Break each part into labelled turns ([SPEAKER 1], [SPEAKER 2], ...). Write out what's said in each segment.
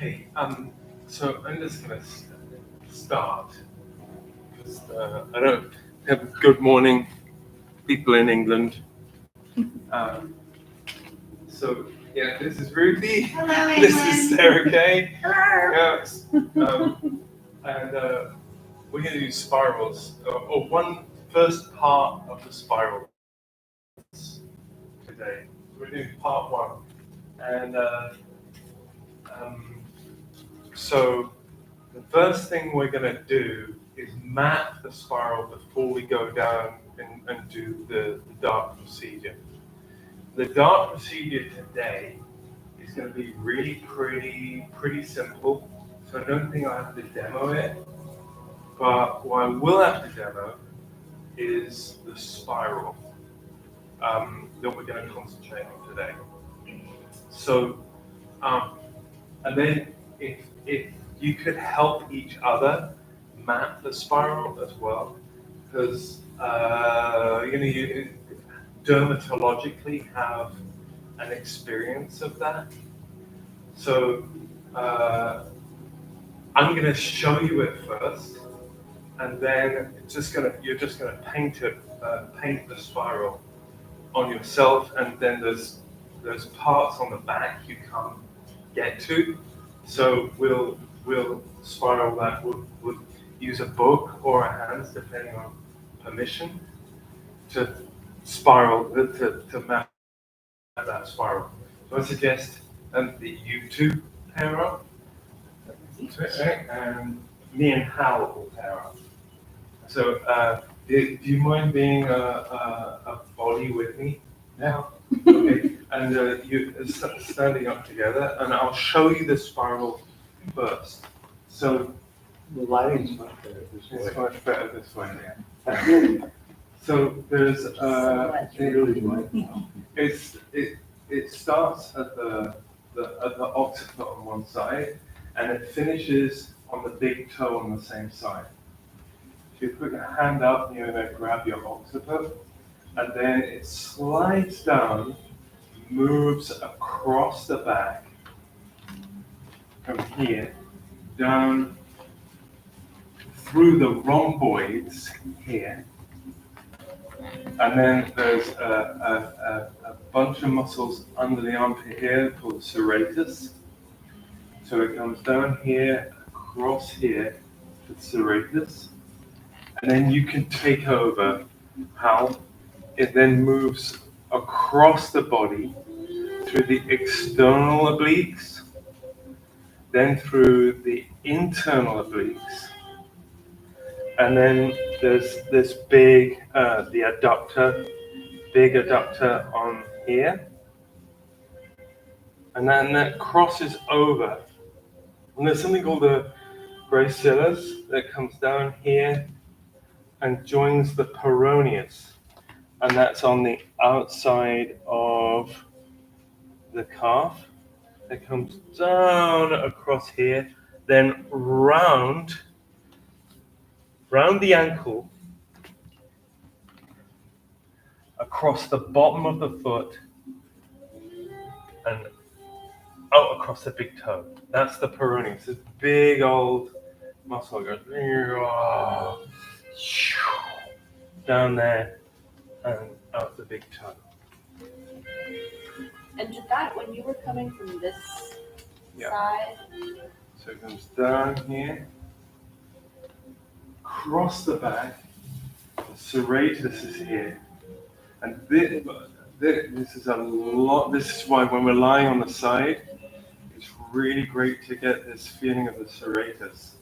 [SPEAKER 1] Okay, so I'm just gonna start because I don't have good morning, people in England. Um, so yeah, this is Ruthie.
[SPEAKER 2] Hello,
[SPEAKER 1] This is Sarah Kay.
[SPEAKER 2] Hello.
[SPEAKER 1] Yes. And we're gonna do spirals, or one first part of the spirals today. We're doing part one, and um, so. The first thing we're going to do is map the spiral before we go down and do the dart procedure. The dart procedure today is going to be really pretty simple. So I don't think I have to demo it. But what I will have to demo is the spiral that we're going to concentrate on today. So, and then if you could help each other map the spiral as well, because you dermatologically have an experience of that. So I'm going to show you it first, and then you're just gonna paint the spiral on yourself, and then there's parts on the back you can't get to. So we'll spiral that. We'll use a book or our hands, depending on permission, to spiral to map that spiral. So I suggest that you two pair up, and me and Hal will pair up. So do you mind being a body with me now? Okay, and you standing up together, and I'll show you the spiral first. So
[SPEAKER 3] The lighting's much better this way.
[SPEAKER 1] it's much better this way. Yeah. So there's it starts at the occiput on one side, and it finishes on the big toe on the same side. So you put your hand up, and you're going to grab your occiput, and then it slides down, moves across the back from here, down through the rhomboids here. And then there's a bunch of muscles under the armpit here called serratus. So it comes down here, across here to serratus. And then you can take over how it then moves across the body through the external obliques, then through the internal obliques. And then there's this big, the adductor, big adductor on here. And then that crosses over. And there's something called the gracilis that comes down here and joins the peroneus. And that's on the outside of the calf. It comes down across here, then round the ankle, across the bottom of the foot, and out across the big toe. That's the peroneus. This big old muscle goes down there and out the big toe.
[SPEAKER 2] And did that, when you were coming from this
[SPEAKER 1] Yeah.
[SPEAKER 2] side,
[SPEAKER 1] So it comes down here, across the back, the serratus is here. And this is a lot, this is why when we're lying on the side, it's really great to get this feeling of the serratus.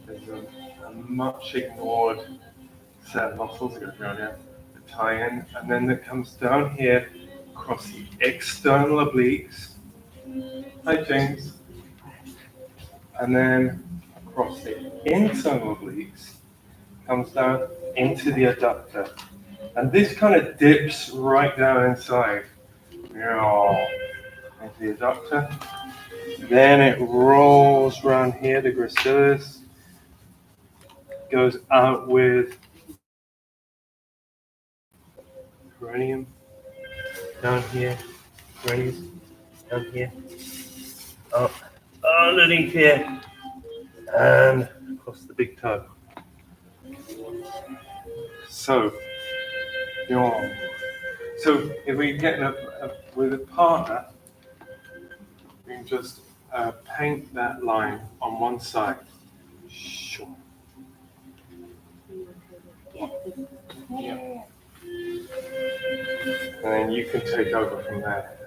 [SPEAKER 1] There's a much ignored set of muscles that go down the tie in, and then it comes down here across the external obliques. Hi, James. And then across the internal obliques, comes down into the adductor. And this kind of dips right down inside. Into the adductor. Then it rolls around here, the gracilis. Goes out with perineum. Down here. Perineum. Down here. Up underneath here and across the big toe. So, so if we get with a partner, we can just paint that line on one side. Sure. Yeah. And then you can take over from there.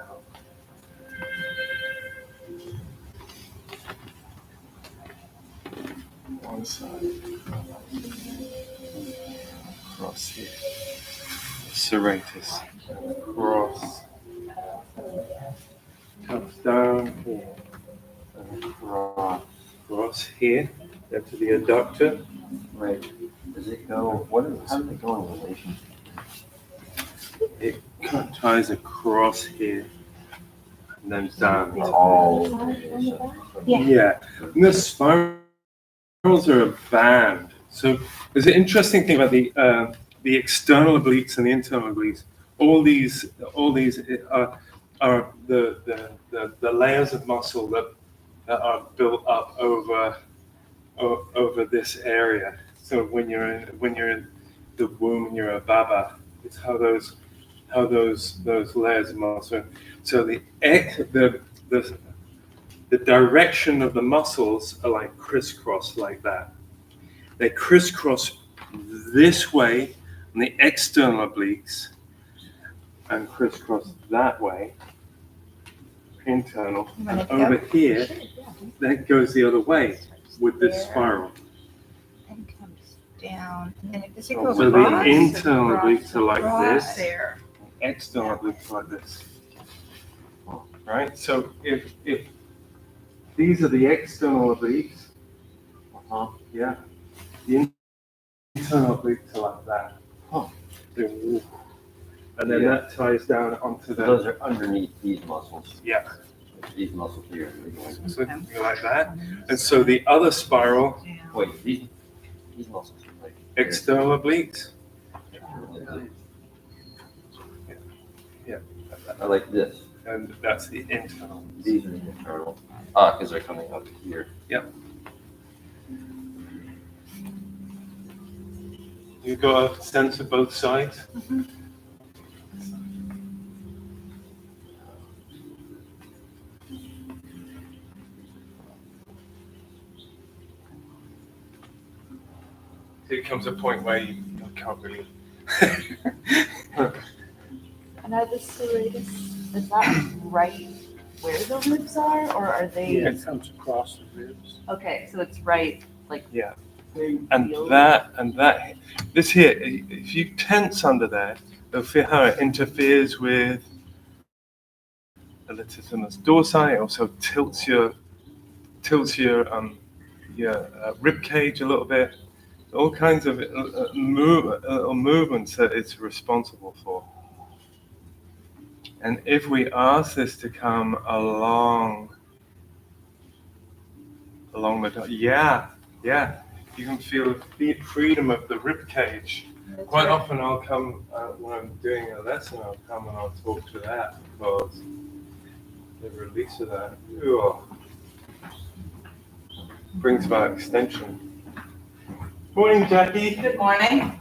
[SPEAKER 1] One side. Across here. Serratus. Across. Comes down here. And across here. Then to the adductor.
[SPEAKER 3] Right. Does it go, how does it go in relation?
[SPEAKER 1] It ties across here. And then down.
[SPEAKER 3] Oh.
[SPEAKER 1] Yeah. And the spirals are a band. So there's an interesting thing about the external obliques and the internal obliques. All these are the layers of muscle that are built up over this area. So when you're in the womb and you're a baba, it's how those layers of muscle. So the direction of the muscles are like crisscross like that. They crisscross this way on the external obliques and crisscross that way, internal. And over here, that goes the other way with this spiral.
[SPEAKER 4] And comes down. And does it go
[SPEAKER 1] So the
[SPEAKER 4] across?
[SPEAKER 1] internal obliques are like
[SPEAKER 4] Across
[SPEAKER 1] this,
[SPEAKER 4] there.
[SPEAKER 1] external obliques are like this. Right? So if these are the external obliques, yeah, the internal obliques are like that. And then that ties down onto the.
[SPEAKER 3] Those are underneath these muscles.
[SPEAKER 1] Yeah.
[SPEAKER 3] These muscles here.
[SPEAKER 1] So you like that. And so the other spiral,
[SPEAKER 3] Wait, these muscles are like.
[SPEAKER 1] external obliques. Yeah.
[SPEAKER 3] I like this.
[SPEAKER 1] And that's the internal.
[SPEAKER 3] These are the internal. Because they're coming up here.
[SPEAKER 1] Yep. You got a sense of both sides? There comes a point where you can't really.
[SPEAKER 2] And are the serratus, is that right where the ribs are, or are they?
[SPEAKER 5] Yeah, it comes across the ribs.
[SPEAKER 2] Okay, so it's right, like.
[SPEAKER 1] Yeah.
[SPEAKER 2] Where you
[SPEAKER 1] And
[SPEAKER 2] feel
[SPEAKER 1] that, this here, if you tense under there, you'll feel how it interferes with the latissimus dorsi. It also tilts your rib cage a little bit. All kinds of movements that it's responsible for. And if we ask this to come along the, yeah, you can feel the freedom of the rib cage. Quite often I'll come, when I'm doing a lesson, I'll come and I'll talk to that because the release of that brings about extension. Morning, Jackie.
[SPEAKER 4] Good morning.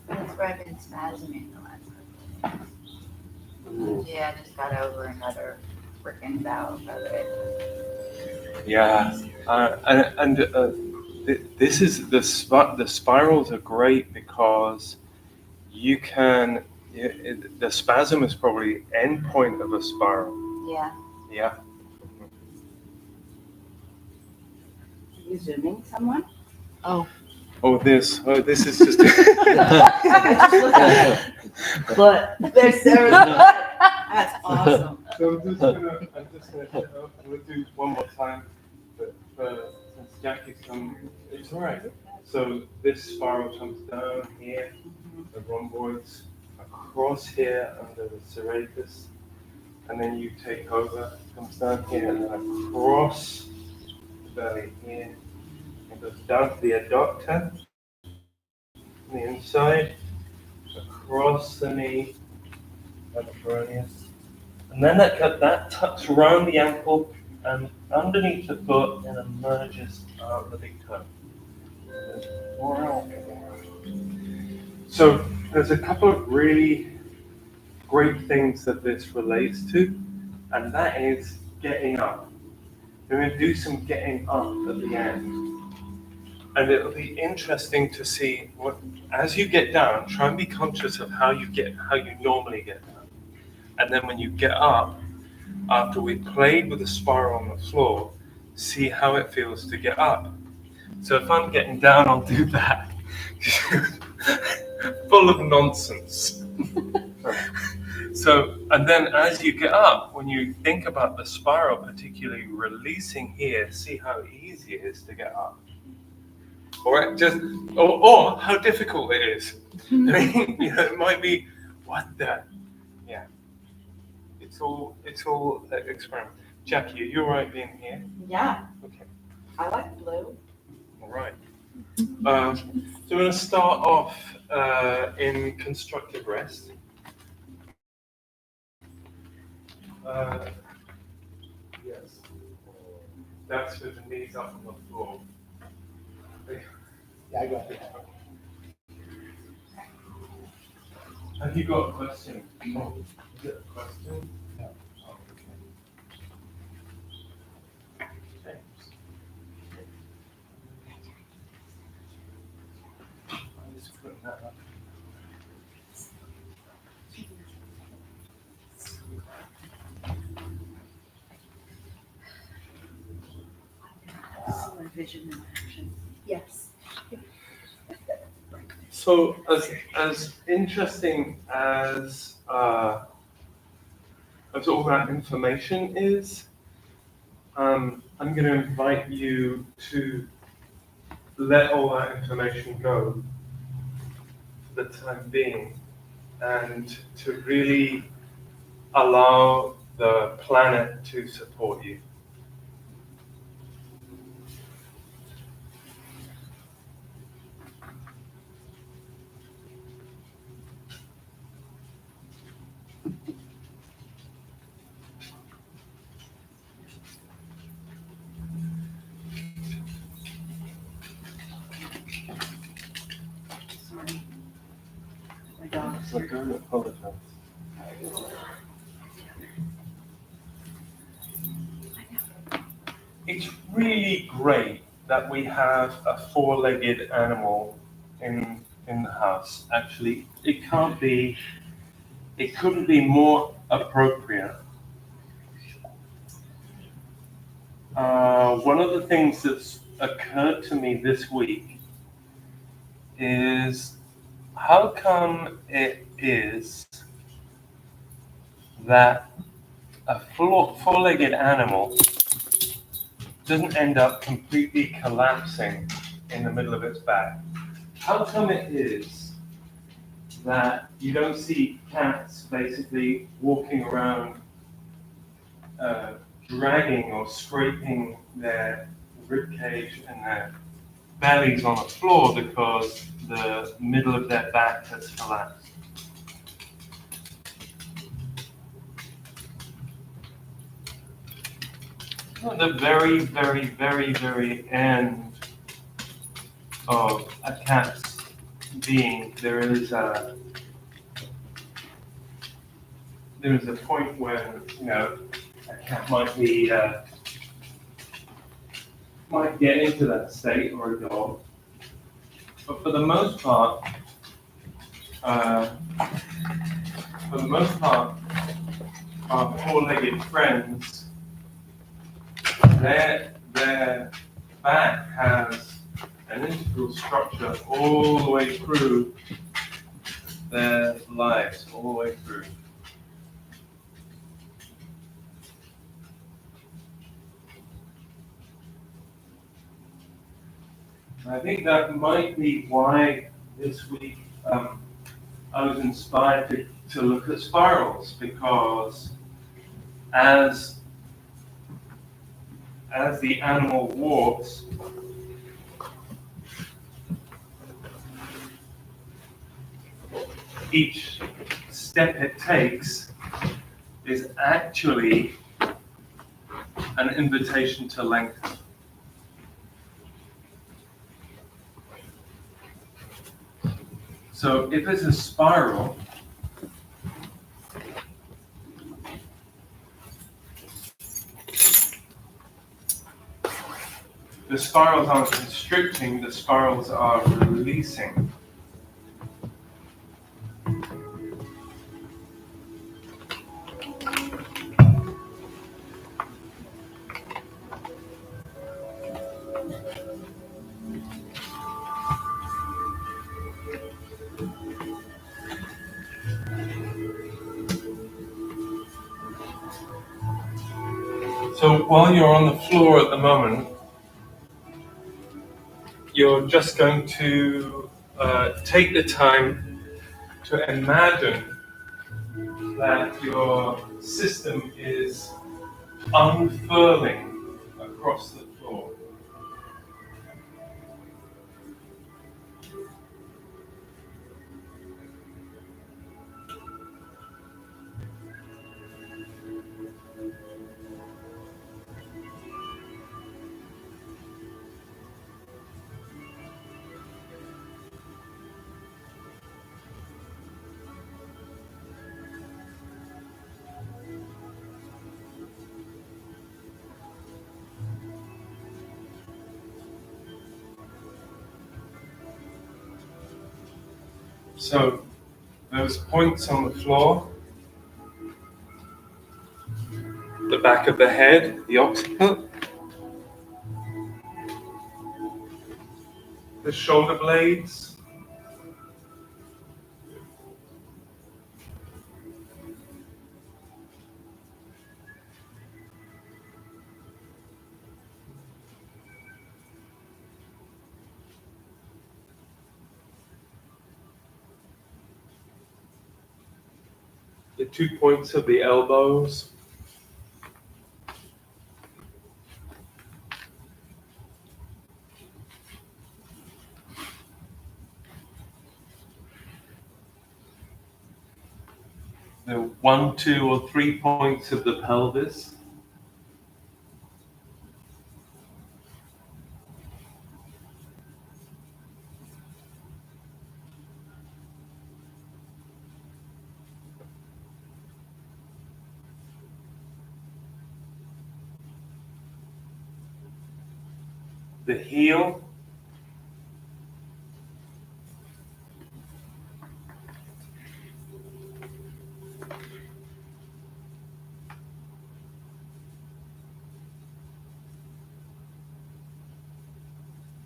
[SPEAKER 4] That's where I've been spasming the last couple of days. Yeah, I just got over another freaking bout of it.
[SPEAKER 1] Yeah, this is the spirals are great because you can. The spasm is probably end point of a spiral.
[SPEAKER 4] Yeah.
[SPEAKER 1] Yeah.
[SPEAKER 2] Are you zooming someone?
[SPEAKER 1] Oh, this is just.
[SPEAKER 2] But
[SPEAKER 4] There's that's awesome.
[SPEAKER 1] So I'm just gonna we'll do one more time, but since Jackie's come, it's all right. So this spiral comes down here, the rhomboids, across here under the serratus, and then you take over, comes down here and then across the belly here, and goes down to the adductor, on the inside, across the knee, and the peroneus. And then that tucks around the ankle and underneath the foot and emerges the big toe. So there's a couple of really great things that this relates to, and that is getting up. We're going to do some getting up at the end. And it'll be interesting to see what, as you get down, try and be conscious of how you normally get down. And then when you get up, after we played with the spiral on the floor, see how it feels to get up. So if I'm getting down, I'll do that. Full of nonsense. So, and then as you get up, when you think about the spiral, particularly releasing here, see how easy it is to get up. Or how difficult it is. I mean, it might be, what the, yeah. It's all experiment. Jackie, are you all right being here?
[SPEAKER 2] Yeah,
[SPEAKER 1] Okay.
[SPEAKER 2] I like blue.
[SPEAKER 1] All right. So we're going to start off in constructive rest. Yes. That's with the knees up on the floor.
[SPEAKER 5] Yeah, I got that.
[SPEAKER 1] Have you got a question? Oh, is it a question?
[SPEAKER 5] No.
[SPEAKER 1] Oh, okay. James. I'm just putting that up.
[SPEAKER 2] Yes.
[SPEAKER 1] So as interesting as all that information is, I'm going to invite you to let all that information go for the time being, and to really allow the planet to support you.
[SPEAKER 2] Sorry. My dog.
[SPEAKER 3] So go to apologize.
[SPEAKER 1] It's really great that we have a four-legged animal in the house. Actually, it couldn't be more appropriate. One of the things that's occurred to me this week is, how come it is that a four-legged animal doesn't end up completely collapsing in the middle of its back? How come it is that you don't see cats basically walking around dragging or scraping their ribcage and their bellies on the floor because the middle of their back has collapsed? At the very, very, very, very end of a cat's being, there is a point when, a cat might get into that state, or a dog. But for the most part, our four-legged friends, their back has an integral structure all the way through their lives, all the way through. I think that might be why this week I was inspired to look at spirals, because as the animal walks, each step it takes is actually an invitation to lengthen. So if it's a spiral, the spirals aren't constricting, the spirals are releasing. So while you're on the floor at the moment, you're just going to take the time to imagine that your system is unfurling across the floor. So those points on the floor, the back of the head, the occiput, the shoulder blades, the 2 points of the elbows, the 1, 2, or 3 points of the pelvis, the heel,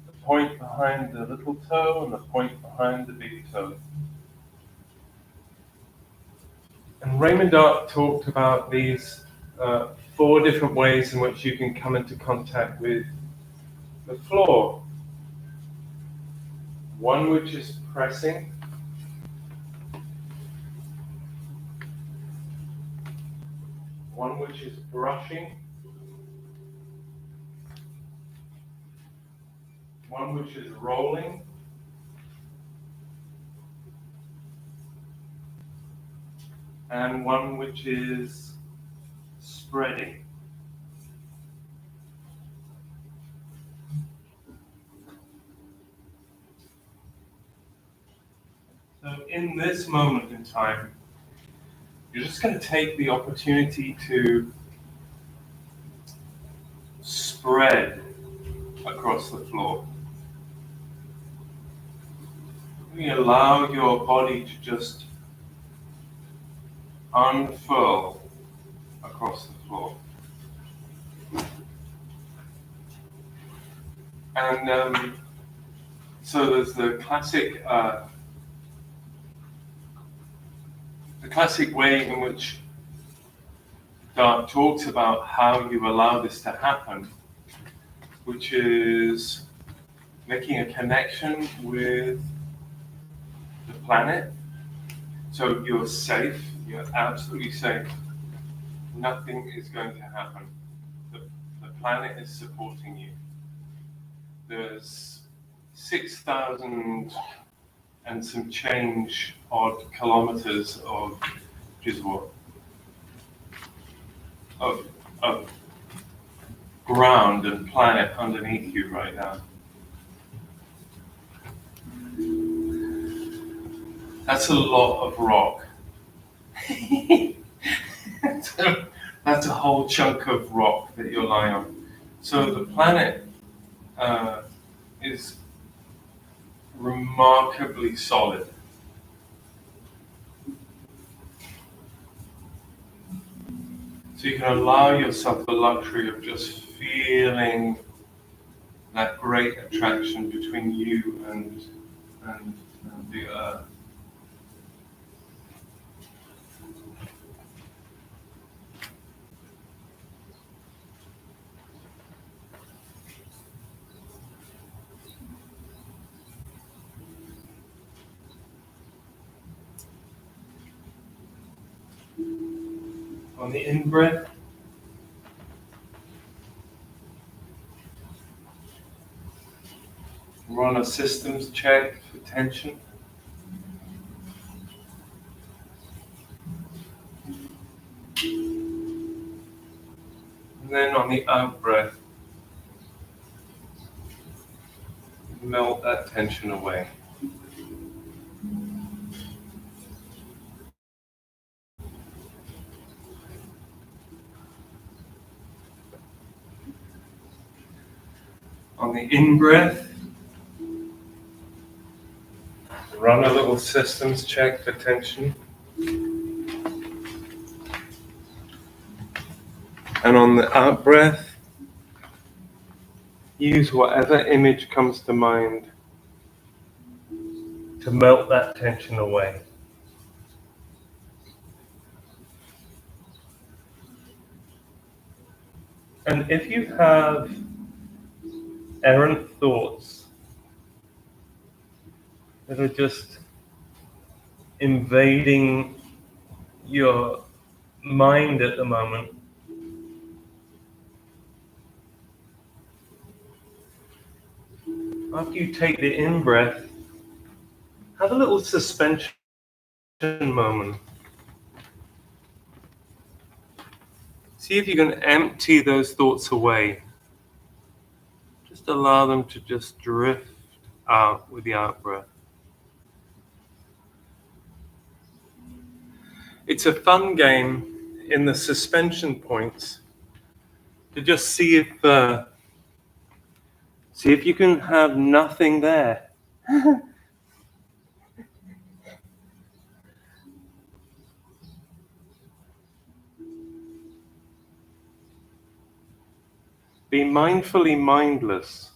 [SPEAKER 1] the point behind the little toe, and the point behind the big toe. And Raymond Dart talked about these 4 different ways in which you can come into contact with the floor. One which is pressing, one which is brushing, one which is rolling, and one which is spreading. So in this moment in time, you're just going to take the opportunity to spread across the floor. You allow your body to just unfurl across the floor. And so there's the classic way in which Dart talks about how you allow this to happen, which is making a connection with the planet. So you're safe, you're absolutely safe. Nothing is going to happen. The planet is supporting you. There's 6,000 and some change odd kilometers of, which is what? Of ground and planet underneath you right now. That's a lot of rock. That's a whole chunk of rock that you're lying on. So the planet is remarkably solid. So you can allow yourself the luxury of just feeling that great attraction between you and the earth. On the in-breath, run a systems check for tension. And then on the out-breath, melt that tension away. On the in-breath, run a little systems check for tension. And on the out-breath, use whatever image comes to mind to melt that tension away. And if you have errant thoughts that are just invading your mind at the moment, after you take the in-breath, have a little suspension moment. See if you can empty those thoughts away. Just allow them to just drift out with the out-breath. It's a fun game in the suspension points to just see if you can have nothing there. Be mindfully mindless.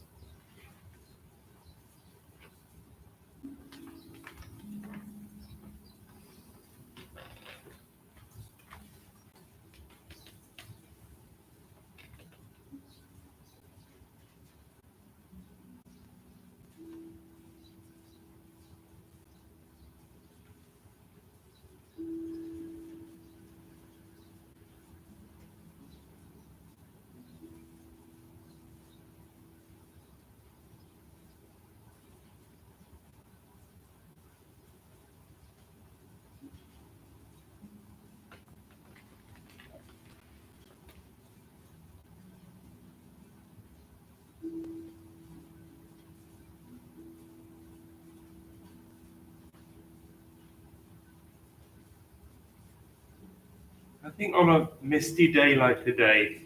[SPEAKER 1] I think on a misty day like today,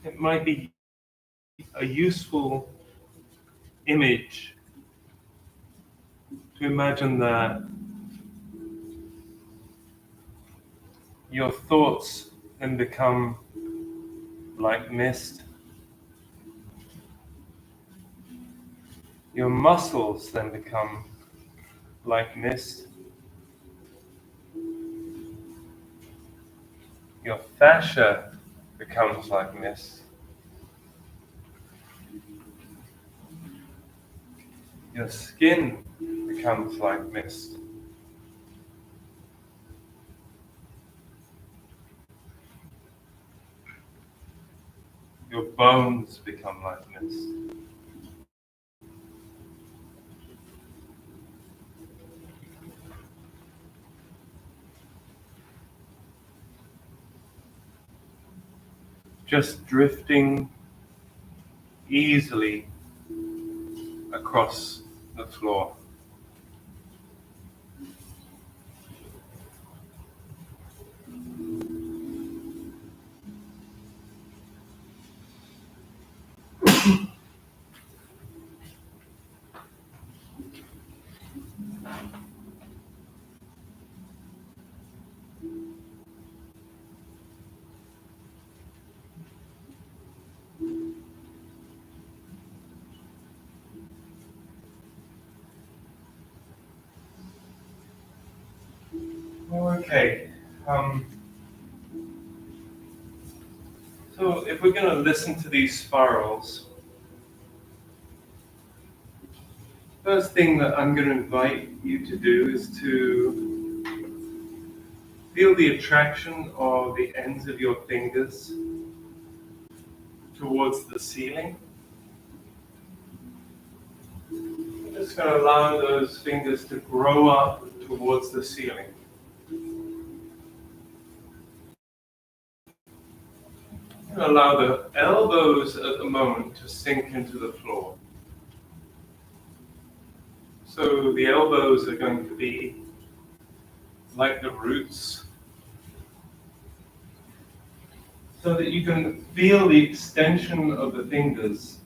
[SPEAKER 1] it might be a useful image to imagine that your thoughts then become like mist. Your muscles then become like mist. Your fascia becomes like mist. Your skin becomes like mist. Your bones become like mist. just drifting easily across the floor. Okay. So if we're going to listen to these spirals, first thing that I'm going to invite you to do is to feel the attraction of the ends of your fingers towards the ceiling. I'm just going to allow those fingers to grow up towards the ceiling. And allow the elbows at the moment to sink into the floor. So the elbows are going to be like the roots, so that you can feel the extension of the fingers,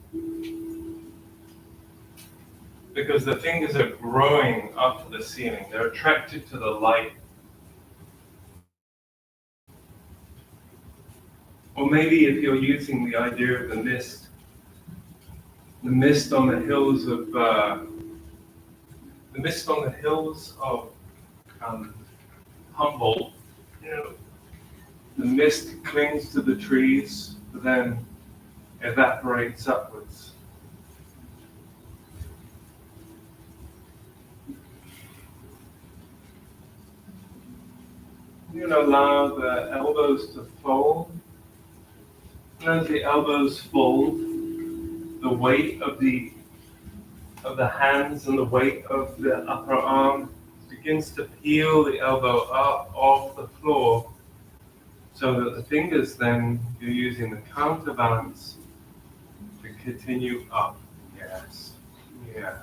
[SPEAKER 1] because the fingers are growing up to the ceiling. They're attracted to the light. Or maybe if you're using the idea of the mist on the hills of Humboldt, the mist clings to the trees, but then evaporates upwards. You're going to allow the elbows to fold. And as the elbows fold, the weight of the hands and the weight of the upper arm begins to peel the elbow up off the floor, so that the fingers then, you're using the counterbalance to continue up. Yes. Yeah.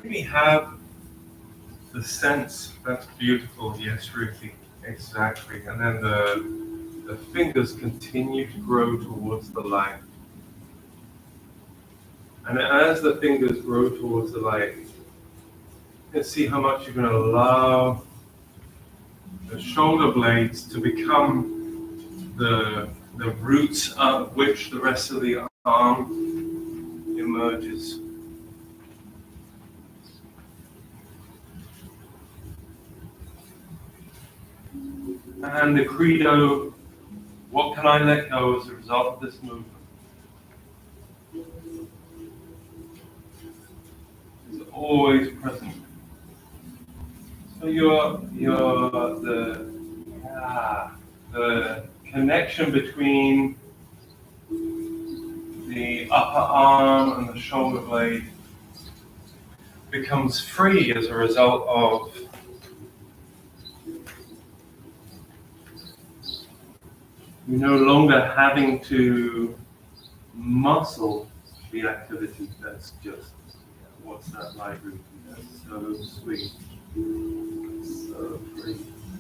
[SPEAKER 1] We have the sense. That's beautiful. Yes, Ruthie. Exactly. And then the fingers continue to grow towards the light. And as the fingers grow towards the light, you can see how much you're going to allow the shoulder blades to become the roots out of which the rest of the arm emerges. And the credo, what can I let go as a result of this movement? Is always present. So the connection between the upper arm and the shoulder blade becomes free as a result of you no longer having to muscle the activity. That's just, what's that like? That's so sweet. So free.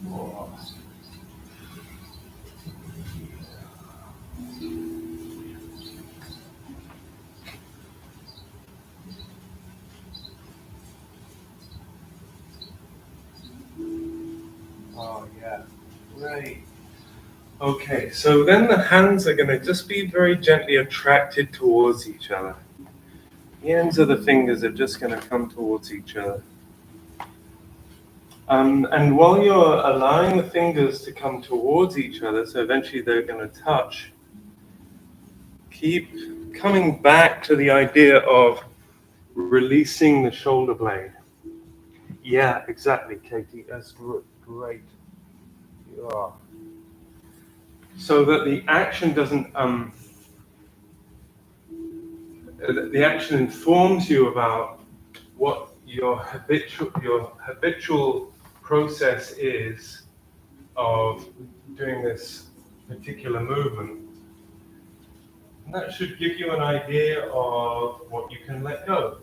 [SPEAKER 1] Oh. Oh, yeah. Great. Okay, so then the hands are going to just be very gently attracted towards each other. The ends of the fingers are just going to come towards each other. And while you're allowing the fingers to come towards each other, so eventually they're going to touch, keep coming back to the idea of releasing the shoulder blade. Yeah, exactly, Katie. That's great. Yeah. So that the action doesn't, the action informs you about what your habitual process is of doing this particular movement. And that should give you an idea of what you can let go.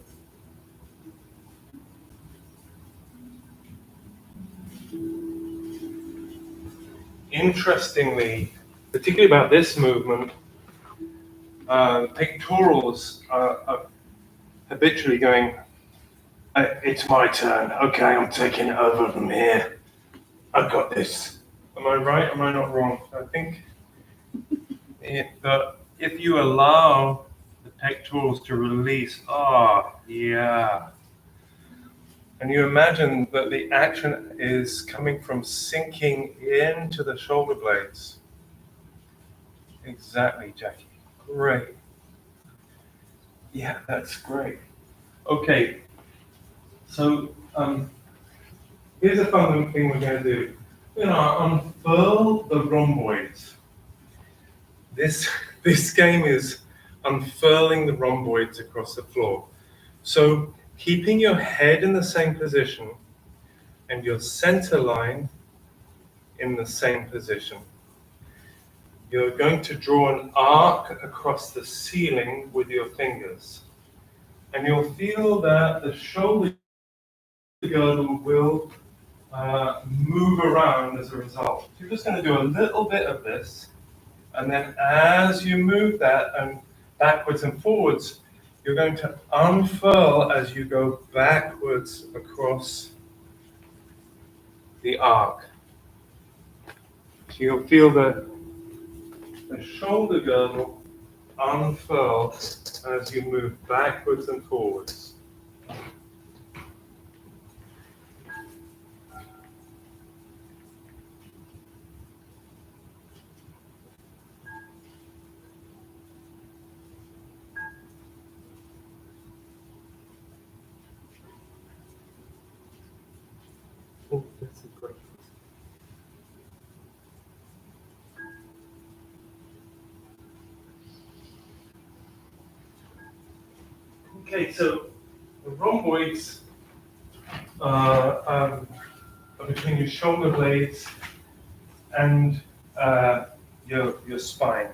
[SPEAKER 1] Interestingly, particularly about this movement, pectorals are habitually going, it's my turn. Okay, I'm taking it over from here. I've got this. Am I right? Am I not wrong? I think if you allow the pectorals to release, yeah. And you imagine that the action is coming from sinking into the shoulder blades. Exactly, Jackie. Great. Yeah, that's great. Okay. So here's a fun thing we're going to do. We're going to unfurl the rhomboids. This game is unfurling the rhomboids across the floor. So keeping your head in the same position and your center line in the same position. You're going to draw an arc across the ceiling with your fingers. And you'll feel that the shoulder girdle will move around as a result. So you're just going to do a little bit of this. And then as you move that and backwards and forwards, you're going to unfurl as you go backwards across the arc. So you'll feel the shoulder girdle unfurl as you move backwards and forwards. Oh, that's a great. Okay, so the rhomboids are between your shoulder blades and your spine.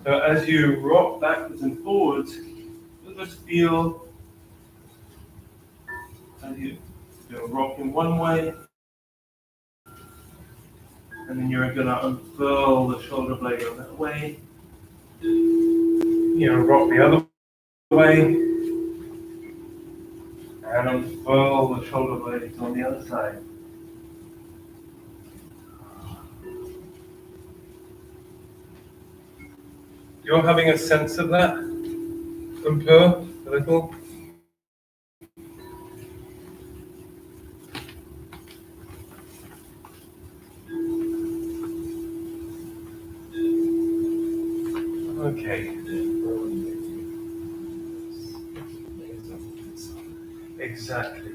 [SPEAKER 1] So as you rock backwards and forwards, you'll just feel as you're rocking one way, and then you're going to unfurl the shoulder blade on that way. Rock the other way, and unfurl the shoulder blades on the other side. You're having a sense of that, Umper, a little? Okay. Exactly.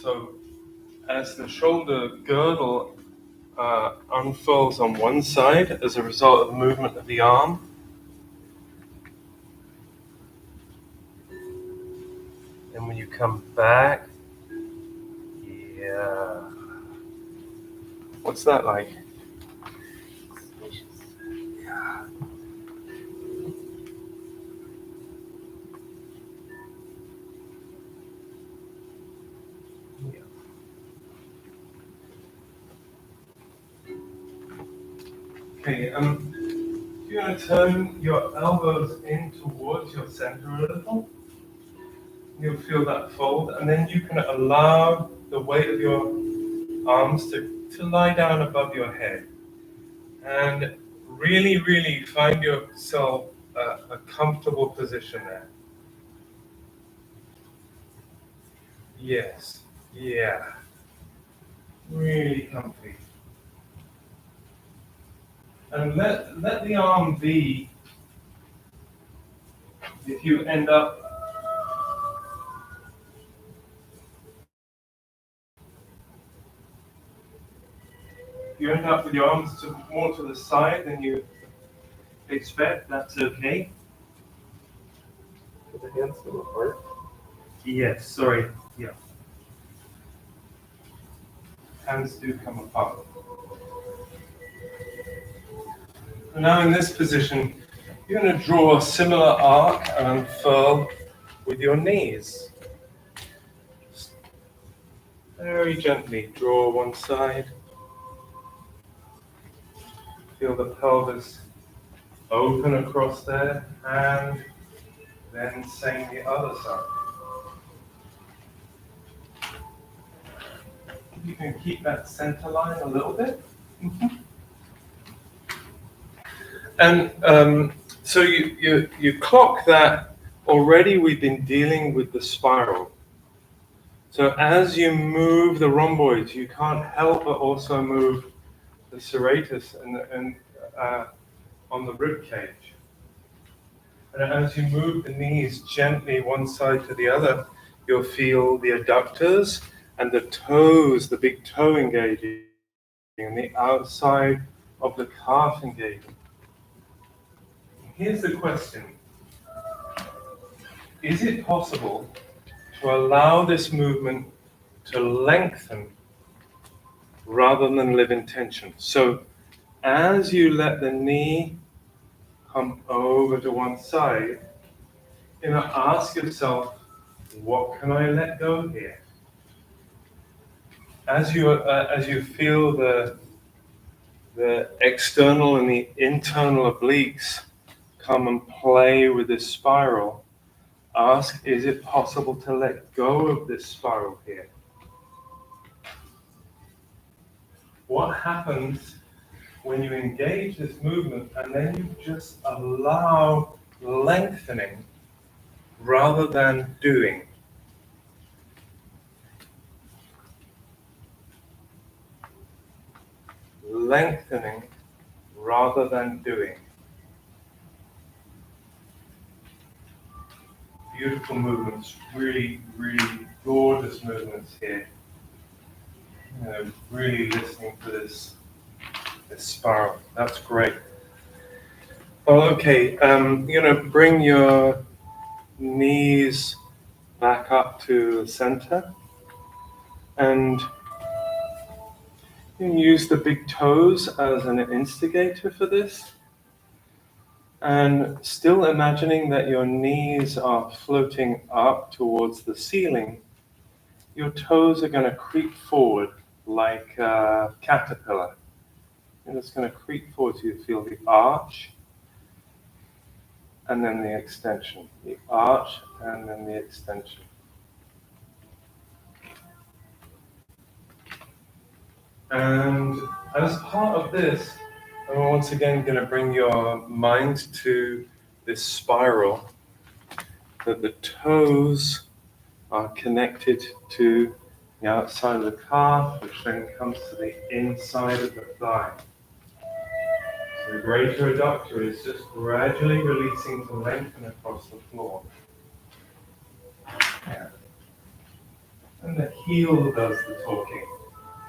[SPEAKER 1] So, as the shoulder girdle unfurls on one side as a result of the movement of the arm, and when you come back, yeah. What's that like? Yeah. Okay, you're going to turn your elbows in towards your center a little. You'll feel that fold, and then you can allow the weight of your arms to lie down above your head. And really, really find yourself a comfortable position there. Yes, yeah. Really comfy. And let the arm be, if you end up with your arms more to the side than you expect, that's okay.
[SPEAKER 5] the hands come apart.
[SPEAKER 1] Yes, sorry. Yeah. Hands do come apart. And now in this position, you're going to draw a similar arc and unfurl with your knees. Just very gently draw one side. Feel the pelvis open across there, and then same the other side. You can keep that center line a little bit. And so you clock that already we've been dealing with the spiral. So as you move the rhomboids, you can't help but also move the serratus and on the rib cage. And as you move the knees gently one side to the other, you'll feel the adductors and the toes, the big toe engaging, and the outside of the calf engaging. Here's the question. Is it possible to allow this movement to lengthen rather than live in tension? So as you let the knee come over to one side, ask yourself, what can I let go here? As you feel the external and the internal obliques come and play with this spiral, ask, is it possible to let go of this spiral here? What happens when you engage this movement and then you just allow lengthening rather than doing? Lengthening rather than doing. Beautiful movements, really, really gorgeous movements here. Really listening to this spiral. That's great. Well, okay, you're going to bring your knees back up to the center, and you can use the big toes as an instigator for this. And still imagining that your knees are floating up towards the ceiling, your toes are going to creep forward like a caterpillar. And it's going to creep forward so you feel the arch and then the extension. The arch and then the extension. And as part of this, I'm once again going to bring your mind to this spiral, that the toes are connected to the outside of the calf, which then comes to the inside of the thigh. So the greater adductor is just gradually releasing to lengthen across the floor. Yeah. And the heel does the talking.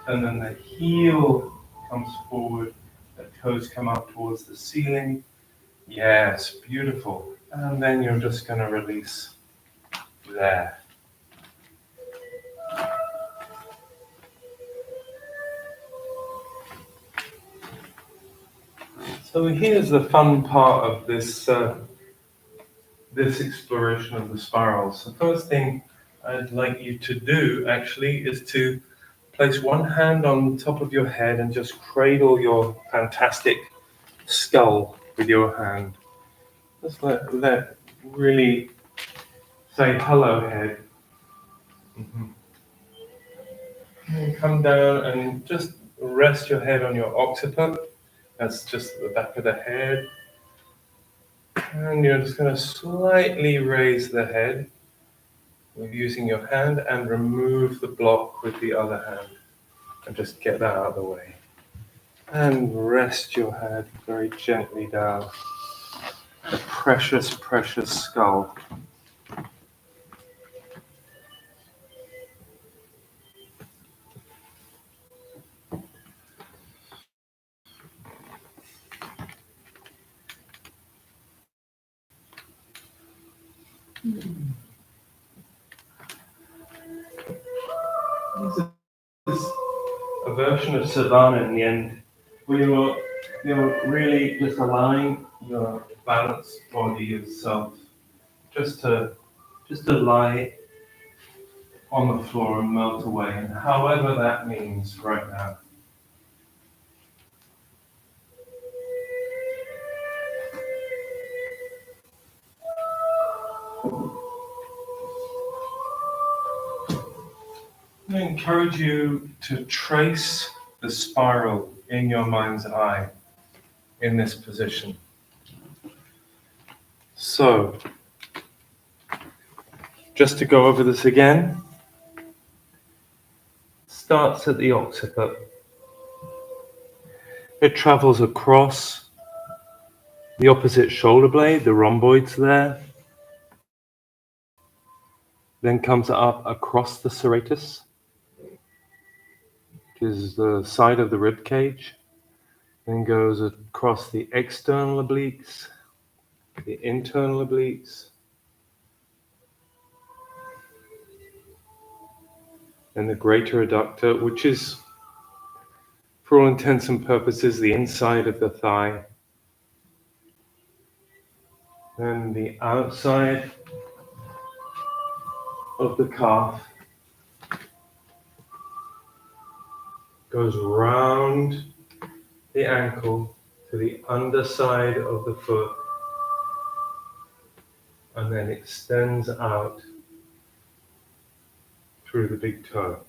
[SPEAKER 1] And then the heel comes forward, the toes come up towards the ceiling. Yes, beautiful. And then you're just going to release there. So here's the fun part of this this exploration of the spirals. The first thing I'd like you to do actually is to place one hand on top of your head and just cradle your fantastic skull with your hand. Just let really say hello, head. Mm-hmm. And come down and just rest your head on your occiput. That's just the back of the head. And you're just going to slightly raise the head with using your hand and remove the block with the other hand. And just get that out of the way. And rest your head very gently down. The precious, precious skull. This is a version of Savana in the end, where you're really just allowing your balanced body yourself just to lie on the floor and melt away, and however that means right now. I encourage you to trace the spiral in your mind's eye in this position. So, just to go over this again, starts at the occiput. It travels across the opposite shoulder blade, the rhomboids there, then comes up across the serratus, which is the side of the rib cage, then goes across the external obliques, the internal obliques, and the greater adductor, which is, for all intents and purposes, the inside of the thigh. Then the outside of the calf goes round the ankle to the underside of the foot, and then extends out through the big toe.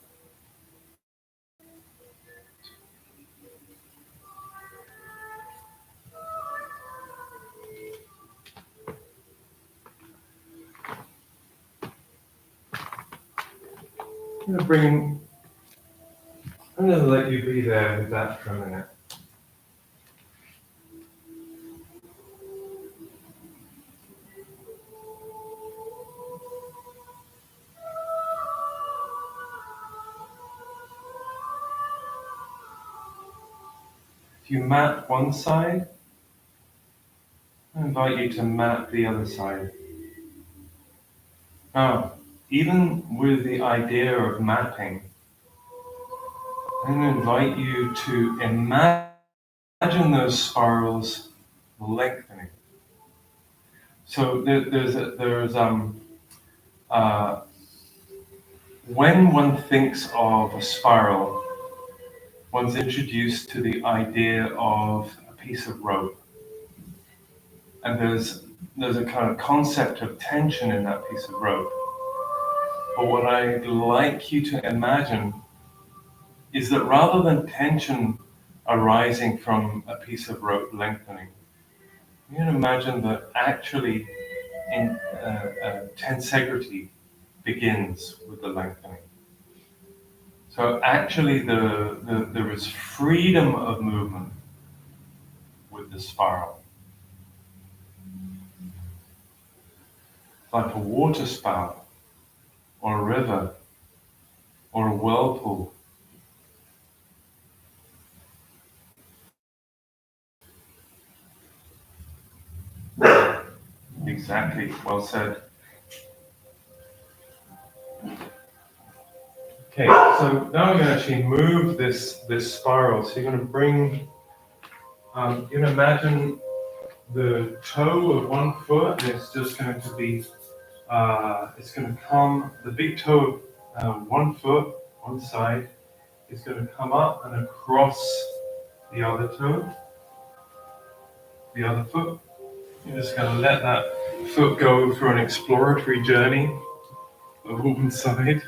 [SPEAKER 1] I'm going to let you be there with that for a minute. If you map one side, I invite you to map the other side. Now, even with the idea of mapping, I'm going to invite you to imagine those spirals lengthening. So when one thinks of a spiral, one's introduced to the idea of a piece of rope. And there's a kind of concept of tension in that piece of rope. But what I'd like you to imagine is that rather than tension arising from a piece of rope lengthening, you can imagine that actually tensegrity begins with the lengthening. So actually there is freedom of movement with the spiral. Like a water spout, or a river, or a whirlpool. Exactly, well said. Okay, so now we're going to actually move this spiral. So you're going to bring, you're going to imagine the toe of one foot, and it's just going to be, it's going to come, the big toe of one foot, one side, is going to come up and across the other toe, the other foot. You're just going to let that foot go through an exploratory journey of one side.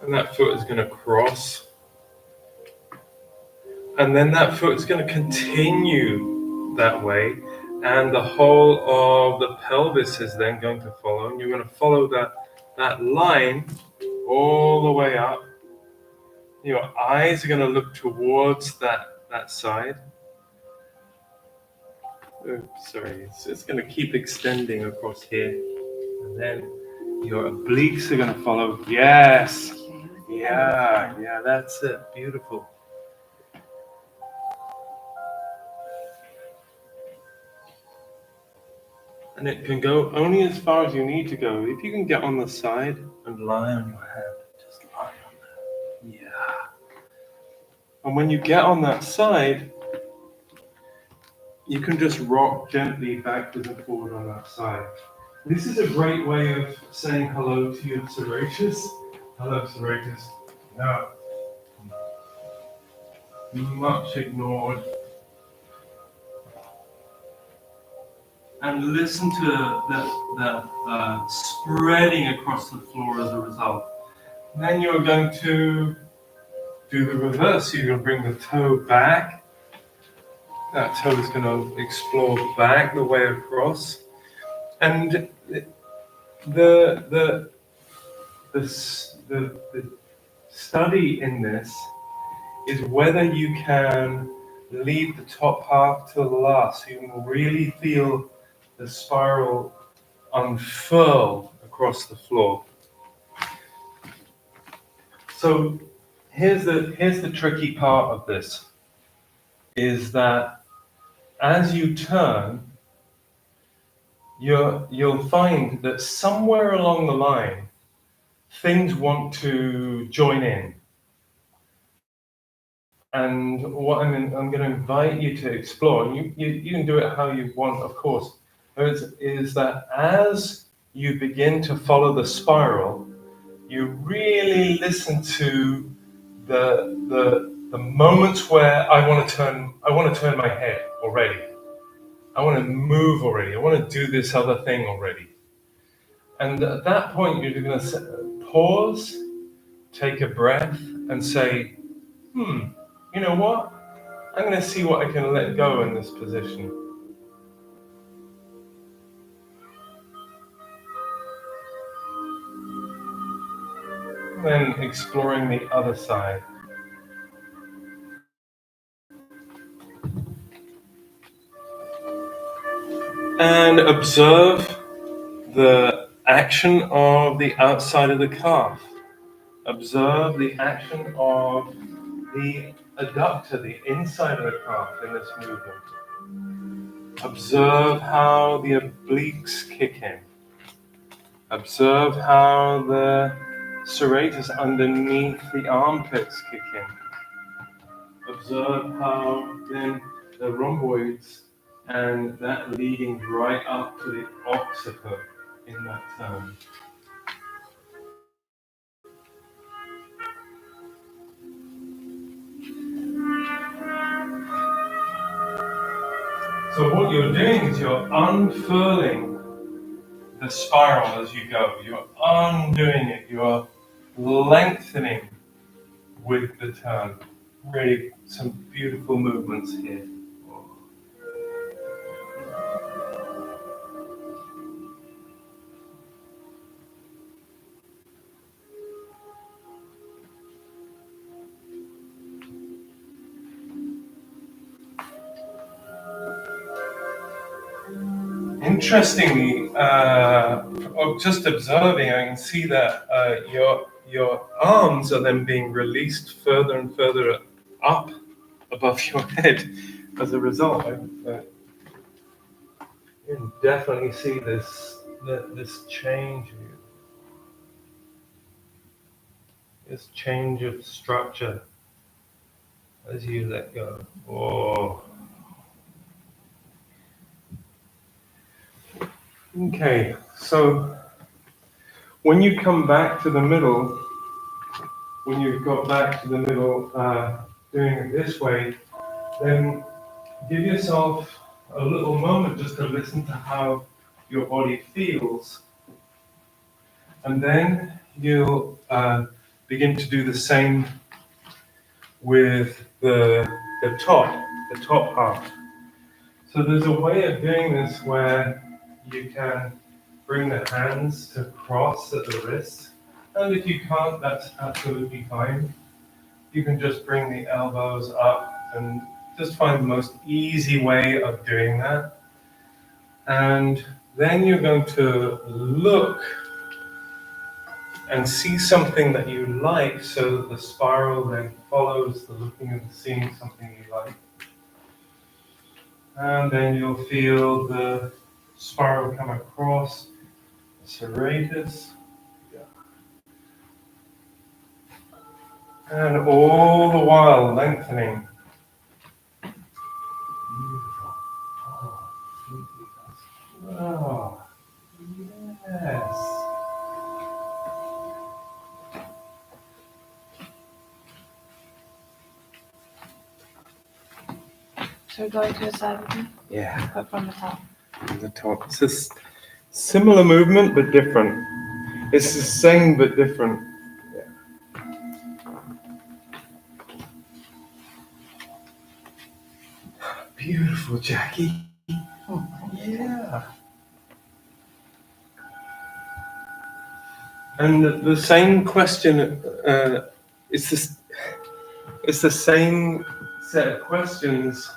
[SPEAKER 1] And that foot is going to cross. And then that foot is going to continue that way. And the whole of the pelvis is then going to follow. And you're going to follow that line all the way up. Your eyes are going to look towards that side. Oh, sorry, it's going to keep extending across here. And then your obliques are going to follow. Yes. Yeah, that's it. Beautiful. And it can go only as far as you need to go. If you can get on the side and lie on your hand, just lie on there. Yeah. And when you get on that side, you can just rock gently backwards and forward on that side. This is a great way of saying hello to your serratus. Hello, serratus. No. Much ignored. And listen to the spreading across the floor as a result. And then you're going to do the reverse. You're going to bring the toe back. That toe is going to explore back the way across. And the study in this is whether you can leave the top half to the last, so you can really feel the spiral unfurl across the floor. So here's the tricky part of this, is that as you turn, you'll find that somewhere along the line, things want to join in. And what I'm going to invite you to explore, and you can do it how you want, of course, is that as you begin to follow the spiral, you really listen to the moments where I want to turn my head already. I want to move already. I want to do this other thing already. And at that point, you're going to pause, take a breath, and say, you know what? I'm going to see what I can let go in this position. Then exploring the other side. And observe the action of the outside of the calf. Observe the action of the adductor, the inside of the calf in this movement. Observe how the obliques kick in. Observe how the serratus underneath the armpits kick in. Observe how then the rhomboids and that leading right up to the occiput in that turn. So what you're doing is you're unfurling the spiral as you go. You're undoing it. You're lengthening with the turn. Really some beautiful movements here. Interestingly, just observing, I can see that your arms are then being released further and further up above your head as a result. You can definitely see this change, this change of structure as you let go. Oh. Okay, so when you come back to the middle, when you've got back to the middle, doing it this way, then give yourself a little moment just to listen to how your body feels. And then you'll begin to do the same with the top half. So there's a way of doing this where you can bring the hands to cross at the wrist. And if you can't, that's absolutely fine. You can just bring the elbows up and just find the most easy way of doing that. And then you're going to look and see something that you like, so that the spiral then follows the looking and seeing something you like. And then you'll feel the spiral come across serratus. And all the while lengthening. Beautiful. Oh, yes.
[SPEAKER 2] So we're going to the side with me?
[SPEAKER 1] Yeah,
[SPEAKER 2] But from the top.
[SPEAKER 1] on the top. It's a similar movement but different. It's the same but different. Beautiful, Jackie. Yeah. And the same question, it's the same set of questions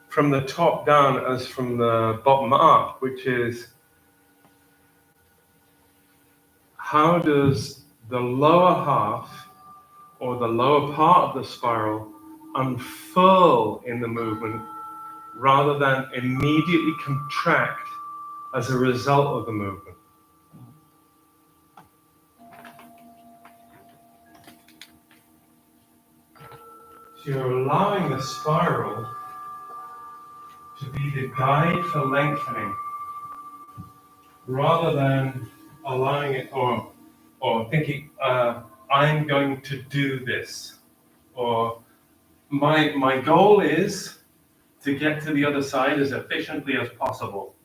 [SPEAKER 1] from the top down as from the bottom up, which is, how does the lower half or the lower part of the spiral unfurl in the movement rather than immediately contract as a result of the movement? So you're allowing the spiral to be the guide for lengthening rather than allowing it or thinking, I'm going to do this, or my goal is to get to the other side as efficiently as possible.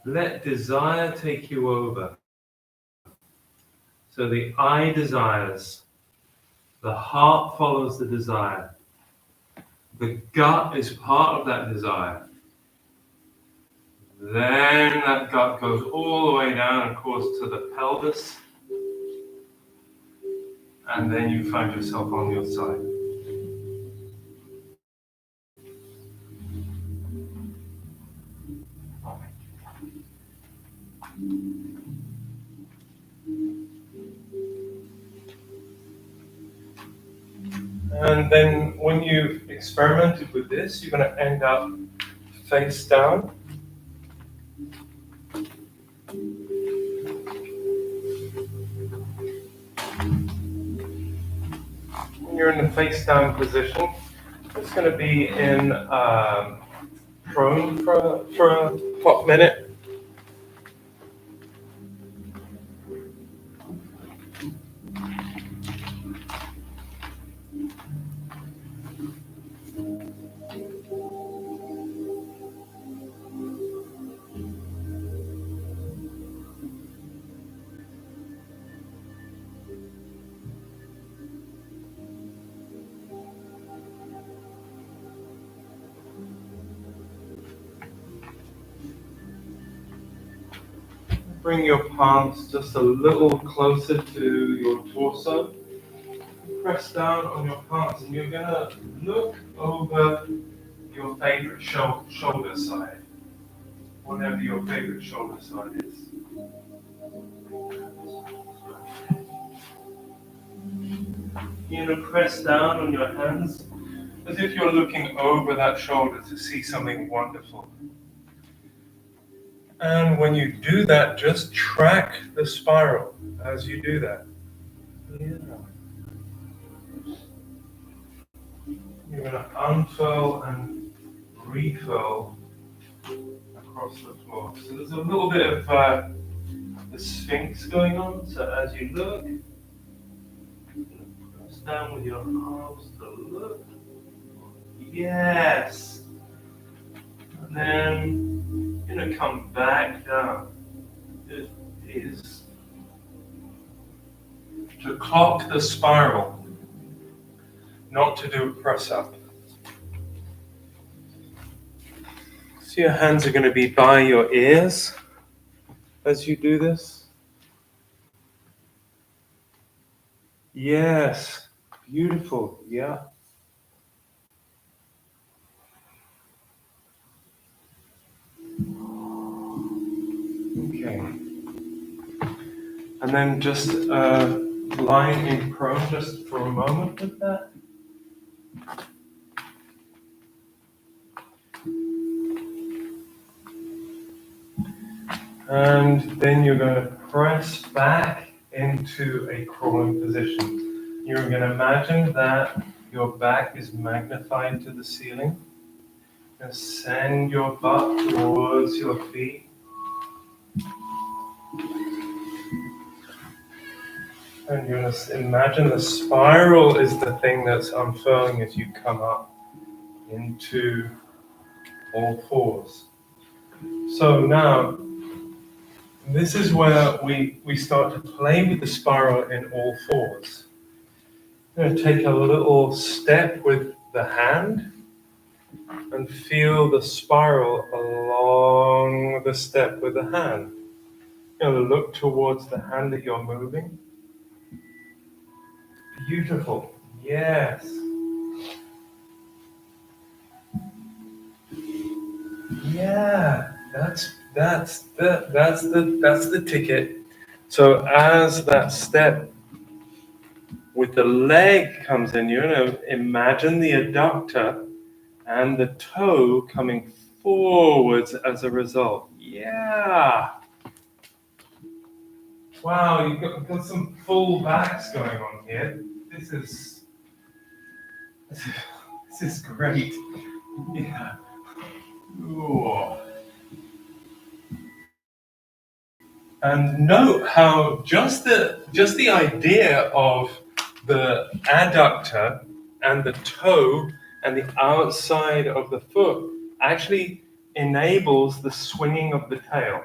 [SPEAKER 1] Let desire take you over. So the I desires, the heart follows the desire, the gut is part of that desire. Then that gut goes all the way down, of course, to the pelvis, and then you find yourself on your side. And then when you've experimented with this, you're going to end up face down. When you're in the face down position, it's going to be in prone for a hot minute. Bring your palms just a little closer to your torso. Press down on your palms, and you're going to look over your favorite shoulder side, whatever your favorite shoulder side is. You're going to press down on your hands as if you're looking over that shoulder to see something wonderful. And when you do that, just track the spiral as you do that. Yeah. You're going to unfurl and refurl across the floor. So there's a little bit of the Sphinx going on. So as you look, press down with your arms to look. Yes. And then you're going to come back down. It is to clock the spiral, not to do a press up. So your hands are going to be by your ears as you do this. Yes, beautiful, yeah. Okay. And then just lying in prone just for a moment with that. And then you're going to press back into a crawling position. You're going to imagine that your back is magnified to the ceiling. And send your butt towards your feet. And you're going to imagine the spiral is the thing that's unfurling as you come up into all fours. So now, this is where we start to play with the spiral in all fours. You're going to take a little step with the hand and feel the spiral along the step with the hand. You're going to look towards the hand that you're moving. Beautiful. Yes. Yeah. That's the ticket. So as that step with the leg comes in, you're going to imagine the adductor and the toe coming forwards as a result. Yeah. Wow, you've got some full backs going on here. This is great. Yeah. Ooh. And note how just the idea of the adductor and the toe and the outside of the foot actually enables the swinging of the tail.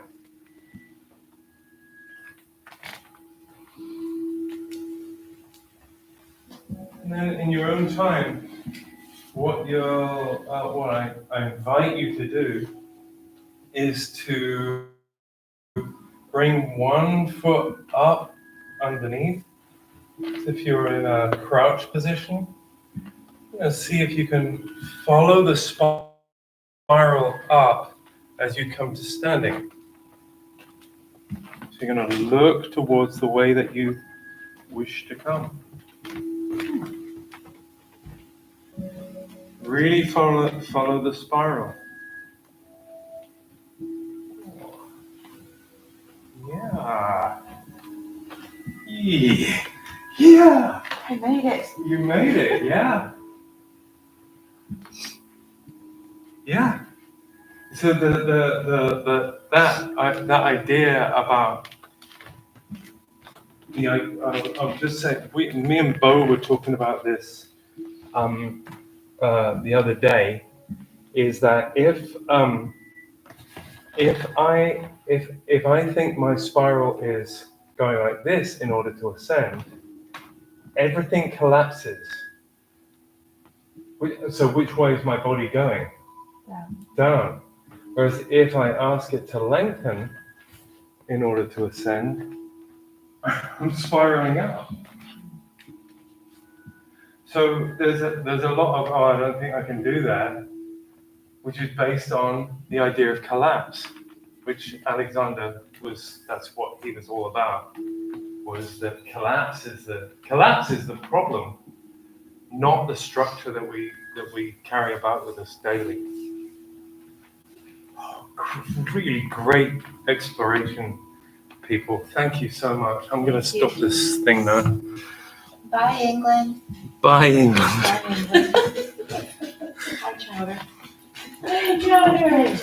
[SPEAKER 1] And then in your own time, what I invite you to do is to bring one foot up underneath. So if you're in a crouch position, see if you can follow the spiral up as you come to standing. So you're going to look towards the way that you wish to come. Really follow the spiral. Yeah. Yeah.
[SPEAKER 4] I made it.
[SPEAKER 1] You made it, yeah. Yeah. So that idea about I'll just say me and Bo were talking about this the other day, is that if I think my spiral is going like this in order to ascend, everything collapses. So which way is my body going? Down. Whereas if I ask it to lengthen in order to ascend, I'm spiraling out. So there's a lot of, I don't think I can do that, which is based on the idea of collapse, which Alexander that's what he was all about, was that collapse is the problem, not the structure that we carry about with us daily. Oh, really great exploration, people. Thank you so much. I'm going to stop this thing now.
[SPEAKER 4] Bye, England.
[SPEAKER 1] Bye, England.
[SPEAKER 2] Bye, England. Hi, Chowder.
[SPEAKER 4] Hey, Chowder.